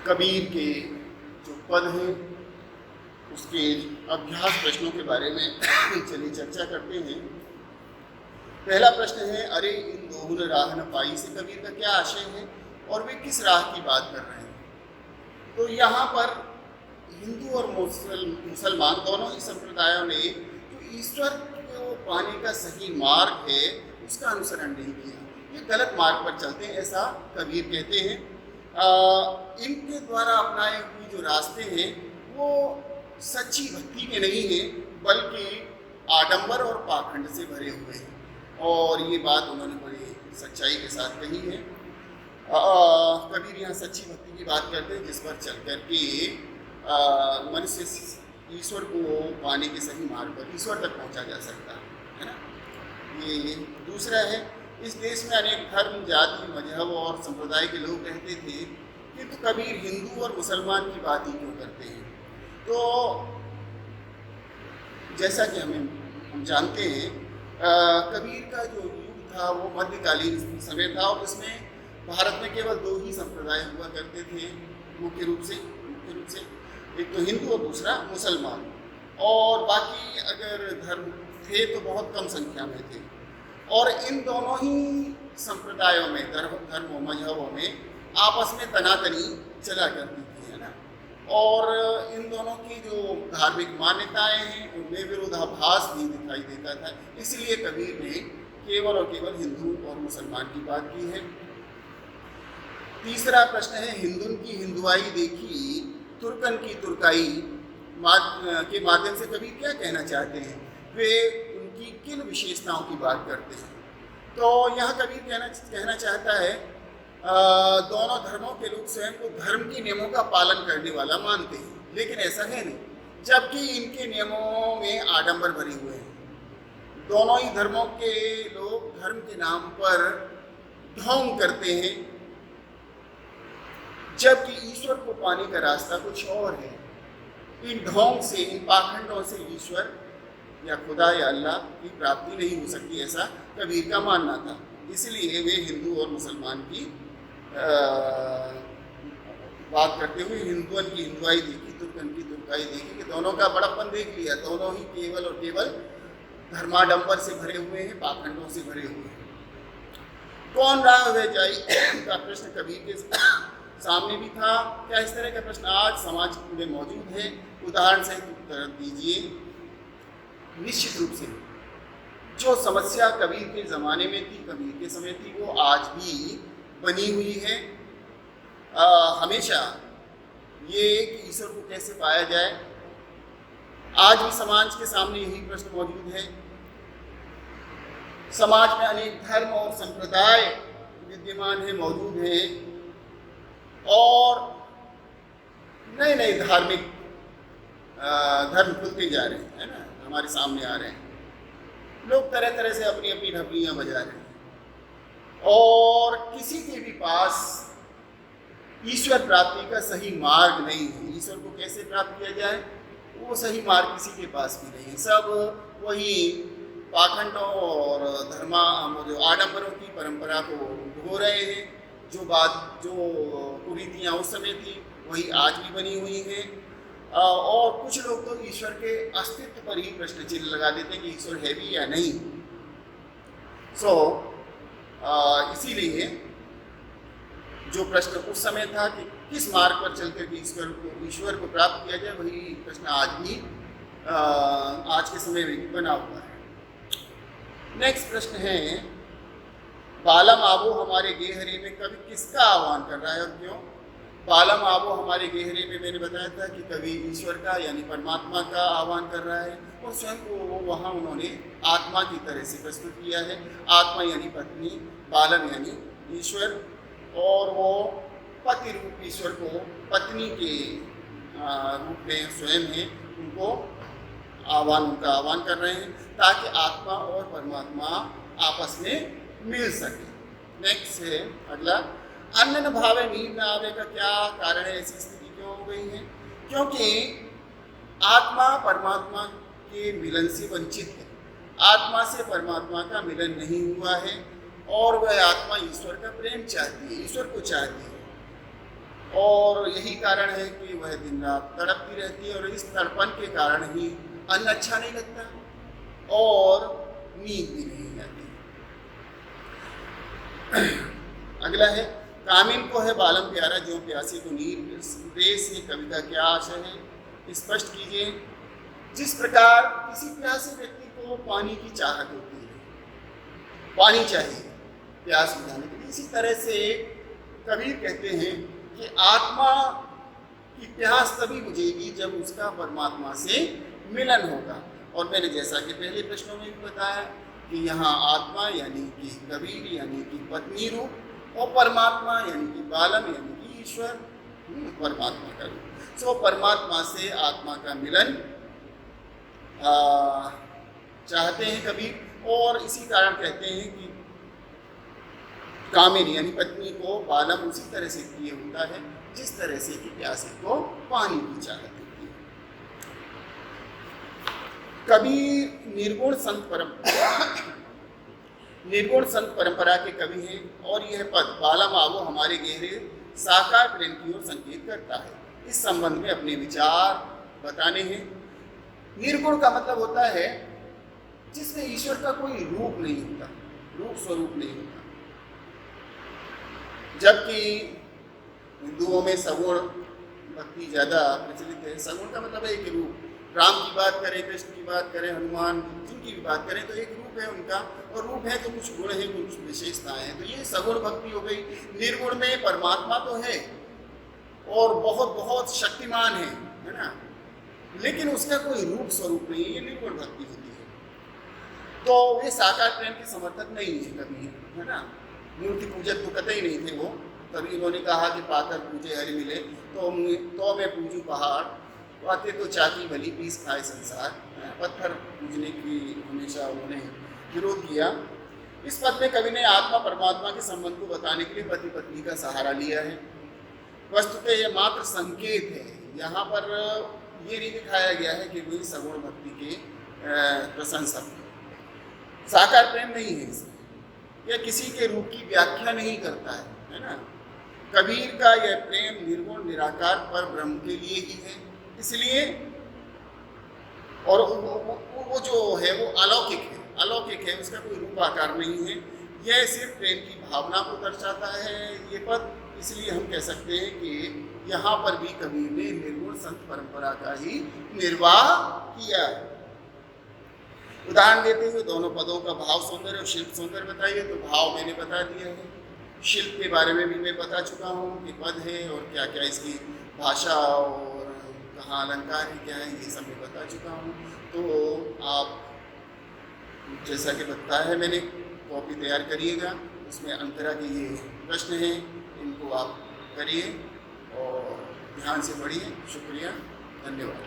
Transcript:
कबीर के जो पद हैं उसके अभ्यास प्रश्नों के बारे में चलिए चर्चा करते हैं। पहला प्रश्न है, अरे इन दोहुन राह न पाई से कबीर का क्या आशय है और वे किस राह की बात कर रहे हैं। तो यहाँ पर हिंदू और मुसलमान दोनों ही संप्रदायों ने जो ईश्वर को पाने का सही मार्ग है उसका अनुसरण नहीं किया, ये गलत मार्ग पर चलते हैं, ऐसा कबीर कहते हैं। इनके द्वारा अपनाए हुए जो रास्ते हैं वो सच्ची भक्ति के नहीं हैं बल्कि आडंबर और पाखंड से भरे हुए हैं, और ये बात उन्होंने बड़ी सच्चाई के साथ कही है। कबीर यहाँ सच्ची भक्ति की बात करते हैं जिस पर चल कर के मनुष्य ईश्वर को पाने के सही मार्ग पर ईश्वर तक पहुँचा जा सकता है ना। ये दूसरा है, इस देश में अनेक धर्म, जाति, मजहब और संप्रदाय के लोग रहते थे, किंतु कबीर हिंदू और मुसलमान की बात ही क्यों करते हैं। तो जैसा कि हम जानते हैं कबीर का जो युग था वो मध्यकालीन समय था और उसमें भारत में केवल दो ही संप्रदाय हुआ करते थे मुख्य रूप से, एक तो हिंदू और दूसरा मुसलमान, और बाकी अगर धर्म थे तो बहुत कम संख्या में थे। और इन दोनों ही संप्रदायों में, धर्मों मजहबों में आपस में तनातनी चला करती थी, है ना। और इन दोनों की जो धार्मिक मान्यताएं हैं उनमें विरोधाभास भी दिखाई देता था, इसलिए कबीर ने केवल और केवल हिंदू और मुसलमान की बात की है। तीसरा प्रश्न है, हिंदुन की हिंदुआई देखी तुर्कन की तुर्काई के माध्यम से कबीर क्या कहना चाहते हैं, वे उनकी किन विशेषताओं की बात करते हैं। तो यह कबीर कहना चाहता है दोनों धर्मों के लोग स्वयं को धर्म के नियमों का पालन करने वाला मानते हैं, लेकिन ऐसा है नहीं, जबकि इनके नियमों में आडंबर भरे हुए हैं। दोनों ही धर्मों के लोग धर्म के नाम पर ढोंग करते हैं, जबकि ईश्वर को पाने का रास्ता कुछ और है। इन ढोंग से, इन पाखंडों से ईश्वर या खुदा या अल्लाह की प्राप्ति नहीं हो सकती, ऐसा कबीर का मानना था। इसलिए वे हिंदू और मुसलमान की बात करते हुए हिंदुओं की हिंदुआई देखी, तुर्कन की तुर्काई देखी, कि दोनों का बड़प्पन देख लिया, दोनों ही केवल और केवल धर्माडंबर से भरे हुए हैं, पाखंडों से भरे हुए हैं। कौन राह रह जाए का प्रश्न कबीर के सामने भी था। क्या इस तरह का प्रश्न आज समाज में मौजूद है? उदाहरण सहित उत्तर दीजिए। निश्चित रूप से जो समस्या कबीर के ज़माने में थी, कबीर के समय थी, वो आज भी बनी हुई है। हमेशा ये कि ईश्वर को कैसे पाया जाए, आज भी समाज के सामने यही प्रश्न मौजूद है। समाज में अनेक धर्म और संप्रदाय विद्यमान है, मौजूद हैं, और नए नए धार्मिक धर्म खुलते जा रहे हैं, है ना, हमारे सामने आ रहे हैं। लोग तरह तरह से अपनी अपनी ढपलियाँ बजा रहे हैं, और किसी के भी पास ईश्वर प्राप्ति का सही मार्ग नहीं है। ईश्वर को कैसे प्राप्त किया जाए, वो सही मार्ग किसी के पास भी नहीं है। सब वही पाखंडों और जो आडंबरों की परंपरा को ढो रहे हैं। जो कुरीतियाँ उस समय थी वही आज भी बनी हुई हैं, और कुछ लोग तो ईश्वर के अस्तित्व पर ही प्रश्न चिन्ह लगा देते हैं कि ईश्वर है भी या नहीं। इसीलिए जो प्रश्न उस समय था कि किस मार्ग पर चलकर के ईश्वर को प्राप्त किया जाए, वही प्रश्न आज भी आज के समय में बना हुआ है। नेक्स्ट प्रश्न है, बालम आवो हमारे गेहरे में कवि किसका आह्वान कर रहा है और क्यों। बालम आवो हमारे गेहरे में मैंने बताया था कि कवि ईश्वर का यानी परमात्मा का आह्वान कर रहा है, और स्वयं को वहाँ उन्होंने आत्मा की तरह से प्रस्तुत किया है। आत्मा यानी पत्नी, बालम यानी ईश्वर, और वो पति रूप ईश्वर को पत्नी के रूप में स्वयं है, उनका आह्वान कर रहे हैं ताकि आत्मा और परमात्मा आपस में मिल सके। नेक्स्ट है अगला, अन्न न भावे नींद न आवे का क्या कारण है, ऐसी स्थिति क्यों हो गई है। क्योंकि आत्मा परमात्मा के मिलन से वंचित है, आत्मा से परमात्मा का मिलन नहीं हुआ है, और वह आत्मा ईश्वर का प्रेम चाहती है, ईश्वर को चाहती है। और और यही कारण है कि वह दिन रात तड़पती रहती है और इस तड़पन के कारण ही अन्न अच्छा नहीं लगता और नींद भी नहीं आती। अगला है, कामिन को है बालम प्यारा, जो प्यासी को नीर दे, से कवि का क्या आशय है, स्पष्ट कीजिए। जिस प्रकार किसी प्यासे व्यक्ति को पानी की चाहत होती है, पानी चाहिए प्यास बुझाने के लिए, इसी तरह से कबीर कहते हैं कि आत्मा की प्यास तभी बुझेगी जब उसका परमात्मा से मिलन होगा। और मैंने जैसा कि पहले प्रश्नों में भी बताया कि यहाँ आत्मा यानी कि कबीर यानी कि पत्नी रूप और परमात्मा यानी कि बालम यानी कि ईश्वर, परमात्मा का रूप। सो परमात्मा से आत्मा का मिलन चाहते हैं कबीर, और इसी कारण कहते हैं कि कामिनी यानी पत्नी को बालम उसी तरह से प्रिय होता है जिस तरह से कि प्यासे को पानी की चाहत होती है। कबीर निर्गुण संत परंपरा के कवि हैं और यह पद बालम आवो हमारे गहरे साकार प्रेम की ओर संकेत करता है। इस संबंध में अपने विचार बताने हैं। निर्गुण का मतलब होता है जिसमें ईश्वर का कोई रूप नहीं होता, रूप स्वरूप नहीं होता, जबकि हिंदुओं में सगुण भक्ति ज़्यादा प्रचलित है। सगुण का मतलब है एक रूप। राम की बात करें, कृष्ण की बात करें, हनुमान, जिनकी भी बात करें तो एक रूप है उनका, और रूप है तो कुछ गुण है, कुछ विशेषताएं हैं, तो ये सगुण भक्ति हो गई। निर्गुण में परमात्मा तो है और बहुत बहुत शक्तिमान है ना, लेकिन उसका कोई रूप स्वरूप नहीं है, ये निर्गुण भक्ति होती है। तो वे साकार प्रेम के समर्थक नहीं है कभी, है ना। मूर्ति पूजक तो कतई नहीं थे वो। तभी उन्होंने कहा कि पातर पूजे हरि मिले, तो मैं पूजूं पहाड़, बातें तो चाकी भली पीस खाए संसार। पत्थर पूजने की हमेशा उन्होंने विरोध किया। इस पद में कवि ने आत्मा परमात्मा के संबंध को बताने के लिए पति पत्नी का सहारा लिया है। वस्तुतः यह मात्र संकेत है, यहाँ पर ये नहीं दिखाया गया है कि वही सगुण भक्ति के प्रशंसक। साकार प्रेम नहीं है इसमें, यह किसी के रूप की व्याख्या नहीं करता है ना। कबीर का यह प्रेम निर्गुण निराकार पर ब्रह्म के लिए ही है, इसलिए, और वो जो है वो अलौकिक है, उसका कोई रूप आकार नहीं है। यह सिर्फ प्रेम की भावना को दर्शाता है ये पद, इसलिए हम कह सकते हैं कि यहाँ पर भी कबीर ने निर्गुण संत परंपरा का ही निर्वाह किया है। उदाहरण देते हुए दोनों पदों का भाव सौंदर्य और शिल्प सौंदर्य बताइए। तो भाव मैंने बता दिया है, शिल्प के बारे में भी मैं बता चुका हूँ कि पद है और क्या क्या इसकी भाषा और कहाँ अलंकार है क्या है, ये सब मैं बता चुका हूँ। तो आप जैसा कि बताया है मैंने, कॉपी तैयार करिएगा, उसमें अंतरा के ये प्रश्न हैं, इनको आप करिए और ध्यान से पढ़िए। शुक्रिया, धन्यवाद।